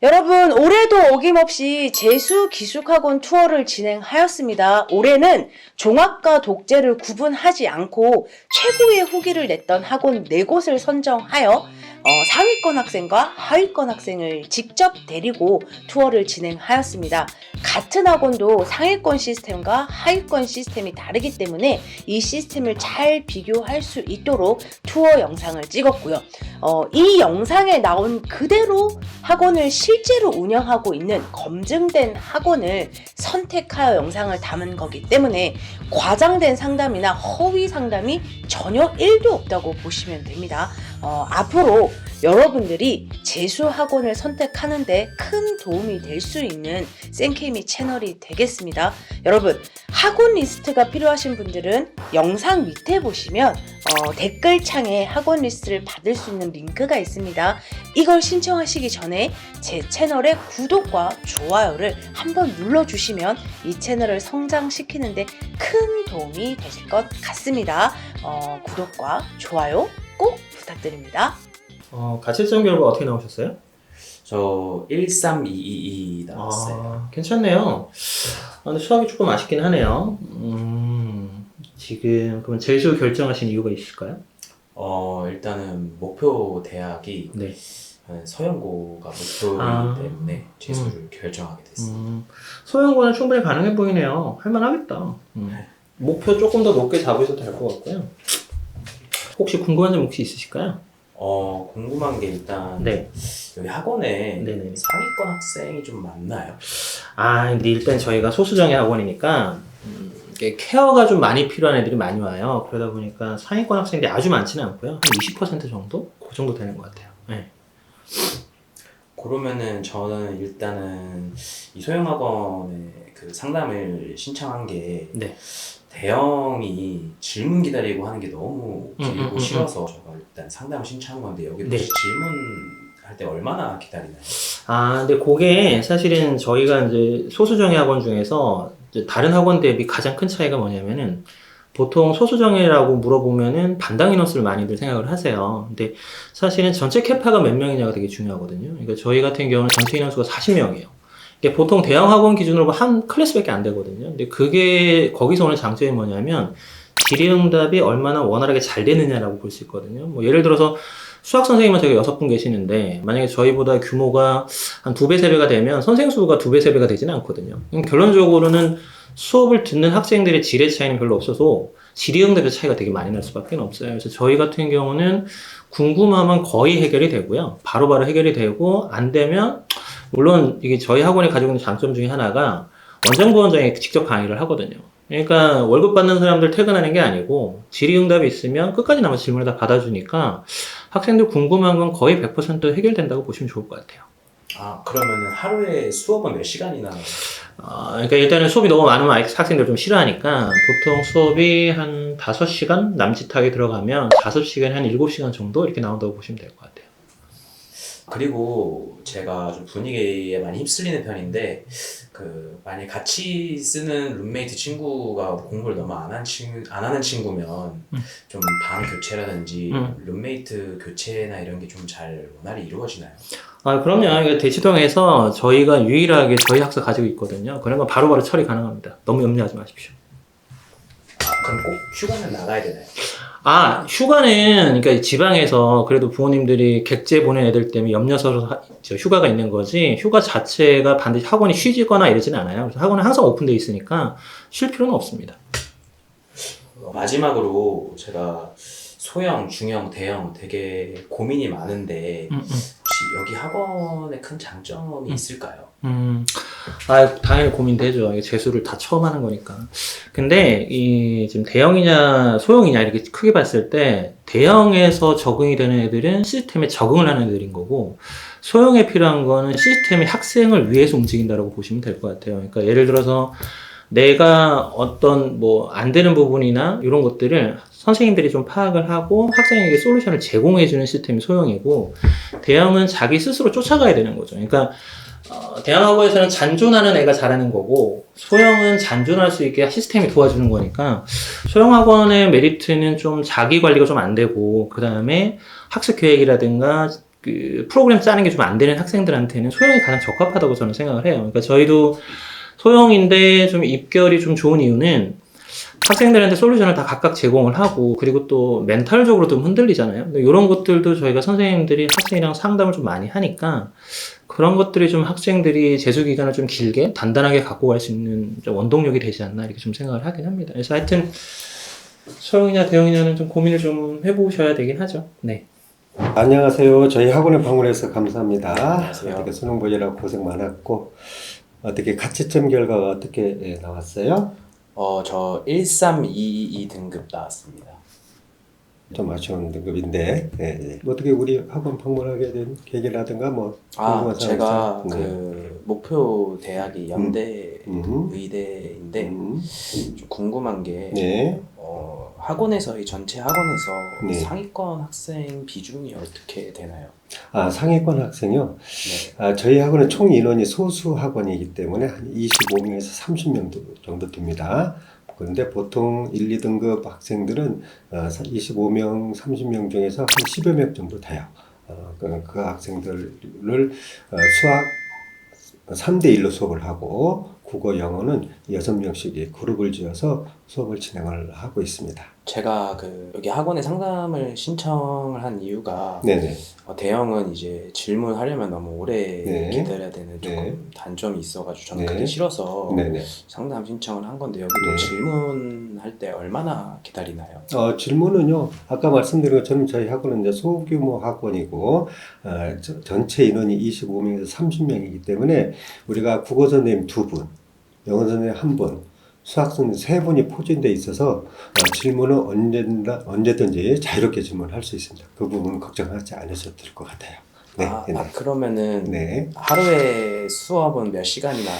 여러분, 올해도 어김없이 재수 기숙학원 투어를 진행하였습니다. 올해는 종합과 독재를 구분하지 않고 최고의 후기를 냈던 학원 4곳을 선정하여 상위권 학생과 하위권 학생을 직접 데리고 투어를 진행하였습니다. 같은 학원도 상위권 시스템과 하위권 시스템이 다르기 때문에 이 시스템을 잘 비교할 수 있도록 투어 영상을 찍었고요. 이 영상에 나온 그대로 학원을 실제로 운영하고 있는 검증된 학원을 선택하여 영상을 담은 거기 때문에 과장된 상담이나 허위 상담이 전혀 1도 없다고 보시면 됩니다. 앞으로 여러분들이 재수학원을 선택하는데 큰 도움이 될 수 있는 쌤케이미 채널이 되겠습니다. 여러분, 학원 리스트가 필요하신 분들은 영상 밑에 보시면 댓글창에 학원 리스트를 받을 수 있는 링크가 있습니다. 이걸 신청하시기 전에 제 채널의 구독과 좋아요를 한번 눌러주시면 이 채널을 성장시키는데 큰 도움이 되실 것 같습니다. 구독과 좋아요 꼭 부탁드립니다. 가채점 결과 어떻게 나오셨어요? 저 13222 나왔어요. 괜찮네요. 근데 수학이 조금 아쉽긴 하네요. 지금 그럼 재수 결정하신 이유가 있을까요? 일단은 목표 대학이 네. 서영고가 목표이기 때문에 재수를 결정하게 됐어요. 소형고는 충분히 가능해 보이네요. 할만하겠다. 목표 조금 더 높게 잡으셔도 될 것 같고요. 혹시 궁금한 점 혹시 있으실까요? 궁금한 게 일단 네. 여기 학원에 네네. 상위권 학생이 좀 많나요? 근데 일단 저희가 소수정예 학원이니까 이게 케어가 좀 많이 필요한 애들이 많이 와요. 그러다 보니까 상위권 학생들이 아주 많지는 않고요. 한 20% 정도? 그 정도 되는 것 같아요. 네. 그러면은 저는 일단은 이 소형학원에 그 상담을 신청한 게 네. 대형이 질문 기다리고 하는 게 너무 길고 싫어서 제가 일단 상담을 신청한 건데 여기 네. 질문할 때 얼마나 기다리나요? 근데 그게 사실은 저희가 이제 소수정예 학원 중에서 이제 다른 학원 대비 가장 큰 차이가 뭐냐면은 보통 소수정예라고 물어보면은 반당 인원수를 많이들 생각을 하세요. 근데 사실은 전체 캐파가 몇 명이냐가 되게 중요하거든요. 그러니까 저희 같은 경우는 전체 인원수가 40명이에요. 이게 보통 대형 학원 기준으로 한 클래스밖에 안 되거든요. 근데 그게 거기서 오는 장점이 뭐냐면 질의응답이 얼마나 원활하게 잘 되느냐라고 볼 수 있거든요. 뭐 예를 들어서 수학 선생님은 저희가 6분 계시는데 만약에 저희보다 규모가 한 2배, 3배가 되면 선생 수가 2배, 3배가 되지는 않거든요. 결론적으로는 수업을 듣는 학생들의 질의 차이는 별로 없어서 질의응답의 차이가 되게 많이 날 수밖에 없어요. 그래서 저희 같은 경우는 궁금하면 거의 해결이 되고요. 바로바로 해결이 되고 안 되면 물론 이게 저희 학원이 가지고 있는 장점 중에 하나가 원장부원장이 직접 강의를 하거든요. 그러니까 월급 받는 사람들 퇴근하는 게 아니고 질의응답이 있으면 끝까지 남아서 질문을 다 받아주니까 학생들 궁금한 건 거의 100% 해결된다고 보시면 좋을 것 같아요. 그러면은 하루에 수업은 몇 시간이나? 그러니까 일단은 수업이 너무 많으면 학생들 좀 싫어하니까 보통 수업이 한 5시간 남짓하게 들어가면 5시간에 한 7시간 정도 이렇게 나온다고 보시면 될 것 같아요. 그리고 제가 좀 분위기에 많이 휩쓸리는 편인데 만약에 같이 쓰는 룸메이트 친구가 공부를 너무 안 하는 친구면 좀 방 교체라든지 룸메이트 교체나 이런 게 좀 잘 원활히 이루어지나요? 그럼요. 그러니까 대치동에서 저희가 유일하게 저희 학사 가지고 있거든요. 그런 건 바로바로 처리 가능합니다. 너무 염려하지 마십시오. 그럼 꼭 휴가는 나가야 되나요? 휴가는, 그러니까 지방에서 그래도 부모님들이 객재 보낸 애들 때문에 염려서로 휴가가 있는 거지, 휴가 자체가 반드시 학원이 쉬지거나 이러지는 않아요. 그래서 학원은 항상 오픈되어 있으니까 쉴 필요는 없습니다. 마지막으로 제가 소형, 중형, 대형 되게 고민이 많은데 혹시 여기 학원에 큰 장점이 있을까요? 당연히 고민되죠. 이게 재수를 다 처음 하는 거니까. 근데 지금 대형이냐 소형이냐 이렇게 크게 봤을 때 대형에서 적응이 되는 애들은 시스템에 적응을 하는 애들인 거고, 소형에 필요한 거는 시스템이 학생을 위해서 움직인다고 보시면 될 것 같아요. 그러니까 예를 들어서 내가 어떤 안 되는 부분이나 이런 것들을 선생님들이 좀 파악을 하고 학생에게 솔루션을 제공해주는 시스템이 소형이고, 대형은 자기 스스로 쫓아가야 되는 거죠. 그러니까 대형학원에서는 잔존하는 애가 잘하는 거고, 소형은 잔존할 수 있게 시스템이 도와주는 거니까, 소형학원의 메리트는 좀 자기 관리가 좀 안 되고, 그 다음에 학습 계획이라든가 그 프로그램 짜는 게 좀 안 되는 학생들한테는 소형이 가장 적합하다고 저는 생각을 해요. 그러니까 저희도 소형인데 좀 입결이 좀 좋은 이유는 학생들한테 솔루션을 다 각각 제공을 하고, 그리고 또 멘탈적으로 좀 흔들리잖아요. 이런 것들도 저희가 선생님들이 학생이랑 상담을 좀 많이 하니까 그런 것들이 좀 학생들이 재수 기간을 좀 길게 단단하게 갖고 갈 수 있는 좀 원동력이 되지 않나 이렇게 좀 생각을 하긴 합니다. 그래서 하여튼 소형이냐 대형이냐는 좀 고민을 좀 해보셔야 되긴 하죠. 네. 안녕하세요. 저희 학원에 방문해서 감사합니다. 안녕하세요. 어떻게 수능 보느라고 고생 많았고, 어떻게 가채점 결과가 어떻게 나왔어요? 저 1322 등급 나왔습니다. 좀 아쉬운 등급인데, 어떻게 우리 학원 방문하게 된 계기라든가 뭐 궁금한 사항 제가 있어요? 그 목표 대학이 연대 음. 의대인데 음. 좀 궁금한 게 네. 학원에서 이 전체 학원에서 네. 상위권 학생 비중이 어떻게 되나요? 상위권 학생요. 네. 저희 학원은 총 인원이 소수 학원이기 때문에 한 25명에서 30명 정도 됩니다. 그런데 보통 1, 2등급 학생들은 25명, 30명 중에서 한 10여 명 정도 돼요. 그 학생들을 수학 3대1로 수업을 하고, 국어, 영어는 6명씩 그룹을 지어서 수업을 진행을 하고 있습니다. 제가 여기 학원에 상담을 신청을 한 이유가 네네. 대형은 이제 질문하려면 너무 오래 네. 기다려야 되는 조금 네. 단점이 있어가지고 저는 네. 그게 싫어서 네네. 상담 신청을 한 건데 여기도 네. 질문할 때 얼마나 기다리나요? 질문은요, 아까 말씀드린 것처럼 저희 학원은 이제 소규모 학원이고, 전체 인원이 25명에서 30명이기 때문에 우리가 국어 선생님 2분, 영어 선생님 1분, 수학 선생님 3분이 포진되어 있어서 질문은 언제든지 자유롭게 질문할 수 있습니다. 그 부분은 걱정하지 않으셔도 될 것 같아요. 네. 그러면은 네. 하루에 수업은 몇 시간이나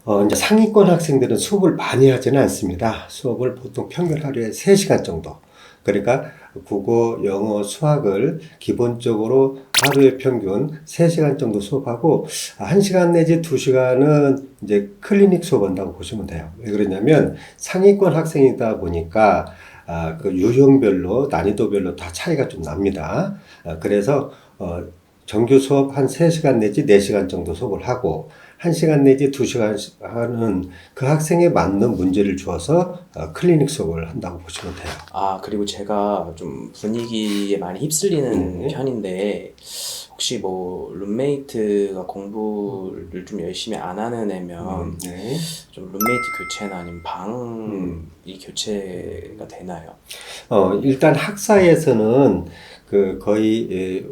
되나요? 이제 상위권 학생들은 수업을 많이 하지는 않습니다. 수업을 보통 평균 하루에 3시간 정도. 그러니까 국어, 영어, 수학을 기본적으로 하루에 평균 3시간 정도 수업하고 1시간 내지 2시간은 이제 클리닉 수업한다고 보시면 돼요. 왜 그러냐면 상위권 학생이다 보니까 그 유형별로 난이도별로 다 차이가 좀 납니다. 그래서 정규 수업 한 3시간 내지 4시간 정도 수업을 하고 1시간 내지 2시간 하는 그 학생에 맞는 문제를 주어서 클리닉 수업을 한다고 보시면 돼요. 그리고 제가 좀 분위기에 많이 휩쓸리는 편인데 혹시 뭐 룸메이트가 공부를 좀 열심히 안 하는 애면 네. 좀 룸메이트 교체나 아니면 방이 교체가 되나요? 일단 학사에서는 거의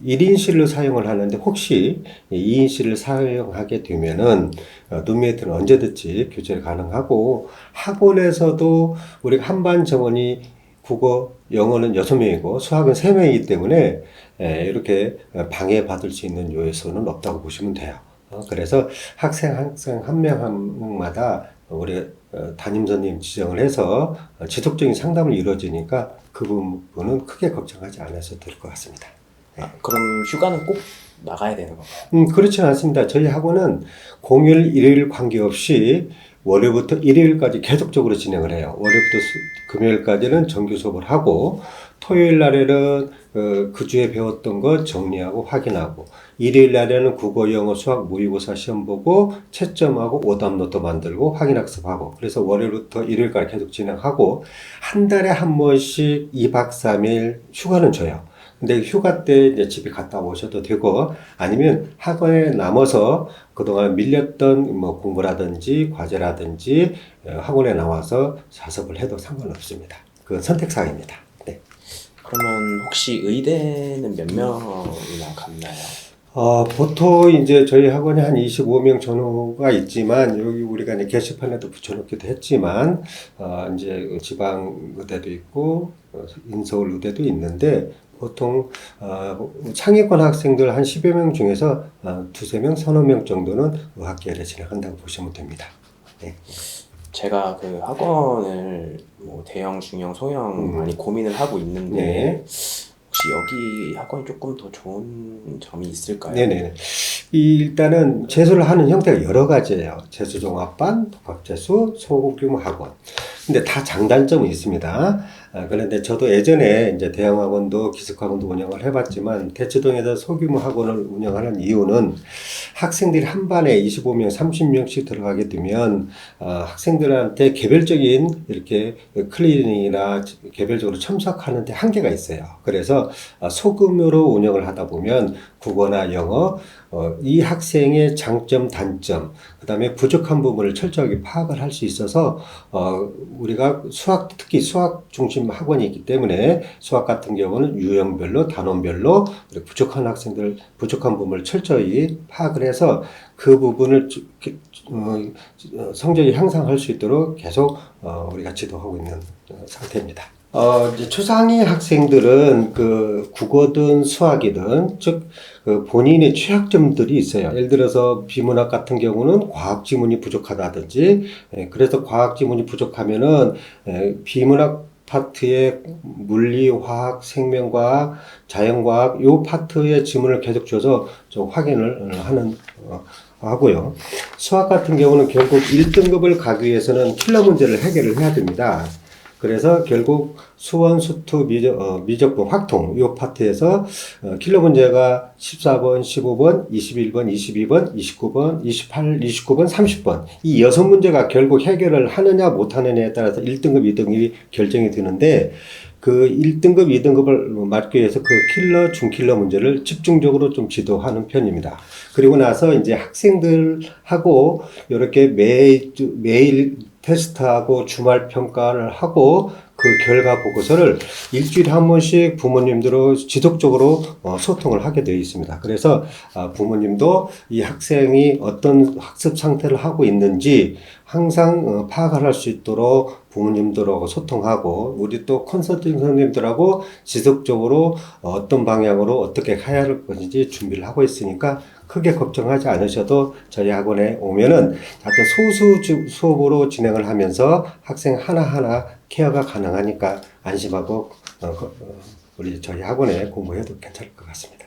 1인실로 사용을 하는데 혹시 2인실을 사용하게 되면은 룸메이트는 언제든지 교체가 가능하고, 학원에서도 우리가 한반 정원이 국어, 영어는 6명이고 수학은 3명이기 때문에 이렇게 방해받을 수 있는 요소는 없다고 보시면 돼요. 그래서 학생 한 명 한 명마다 우리 담임선생님 지정을 해서 지속적인 상담을 이루어지니까 그 부분은 크게 걱정하지 않으셔도 될 것 같습니다. 그럼 휴가는 꼭 나가야 되는 건가요? 그렇지는 않습니다. 저희 학원은 공휴일, 일요일 관계없이 월요일부터 일요일까지 계속적으로 진행을 해요. 월요일부터 금요일까지는 정규 수업을 하고, 토요일 날에는 그 주에 배웠던 거 정리하고 확인하고, 일요일 날에는 국어, 영어, 수학, 모의고사 시험 보고 채점하고 오답노트 만들고 확인학습하고, 그래서 월요일부터 일요일까지 계속 진행하고, 한 달에 한 번씩 2박 3일 휴가는 줘요. 근데 휴가 때 이제 집에 갔다 오셔도 되고, 아니면 학원에 남아서 그동안 밀렸던 뭐 공부라든지 과제라든지 학원에 나와서 자습을 해도 상관없습니다. 그건 선택사항입니다. 네. 그러면 혹시 의대는 몇 명이나 갔나요? 보통 이제 저희 학원에 한 25명 전후가 있지만, 여기 우리가 이제 게시판에도 붙여놓기도 했지만, 이제 지방 의대도 있고, 인서울 의대도 있는데, 보통 상위권 학생들 한 10여 명 중에서 2-3명, 3-4명 정도는 의학계를 진행한다고 보시면 됩니다. 네. 제가 그 학원을 뭐 대형, 중형, 소형 많이 고민을 하고 있는데 네. 혹시 여기 학원이 조금 더 좋은 점이 있을까요? 네네. 일단은 재수를 하는 형태가 여러 가지예요. 재수종합반, 독학재수, 소규모 학원. 근데 다 장단점이 있습니다. 그런데 저도 예전에 이제 대형학원도 기숙학원도 운영을 해봤지만 대치동에서 소규모 학원을 운영하는 이유는 학생들이 한 반에 25명, 30명씩 들어가게 되면 학생들한테 개별적인 이렇게 클리닉이나 개별적으로 참석하는데 한계가 있어요. 그래서 소규모로 운영을 하다 보면 국어나 영어 이 학생의 장점, 단점, 그 다음에 부족한 부분을 철저하게 파악을 할 수 있어서 우리가 특히 수학 중심 학원이 있기 때문에 수학 같은 경우는 유형별로, 단원별로 부족한 학생들, 부족한 부분을 철저히 파악을 해서 그 부분을 성적이 향상할 수 있도록 계속 우리가 지도하고 있는 상태입니다. 이제 초상위 학생들은 그 국어든 수학이든 즉 그 본인의 취약점들이 있어요. 예를 들어서 비문학 같은 경우는 과학 지문이 부족하다든지 그래서 과학 지문이 부족하면은 비문학 파트의 물리, 화학, 생명과학, 자연과학 요 파트의 지문을 계속 줘서 좀 확인을 하고요. 수학 같은 경우는 결국 1등급을 가기 위해서는 킬러 문제를 해결을 해야 됩니다. 그래서 결국 수원, 수투, 미적분, 확통 이 파트에서 킬러 문제가 14번, 15번, 21번, 22번, 29번, 28, 29번, 30번 이 6문제가 결국 해결을 하느냐 못하느냐에 따라서 1등급, 2등급이 결정이 되는데 그 1등급, 2등급을 맞기 위해서 그 킬러, 중킬러 문제를 집중적으로 좀 지도하는 편입니다. 그리고 나서 이제 학생들하고 이렇게 매일 테스트하고 주말 평가를 하고 그 결과 보고서를 일주일에 한 번씩 부모님들로 지속적으로 소통을 하게 되어 있습니다. 그래서 부모님도 이 학생이 어떤 학습 상태를 하고 있는지 항상 파악을 할 수 있도록 부모님들하고 소통하고 우리 또 컨설팅 선생님들하고 지속적으로 어떤 방향으로 어떻게 가야 할 것인지 준비를 하고 있으니까 크게 걱정하지 않으셔도 저희 학원에 오면은 어떤 소수 수업으로 진행을 하면서 학생 하나하나 케어가 가능하니까 안심하고 우리 저희 학원에 공부해도 괜찮을 것 같습니다.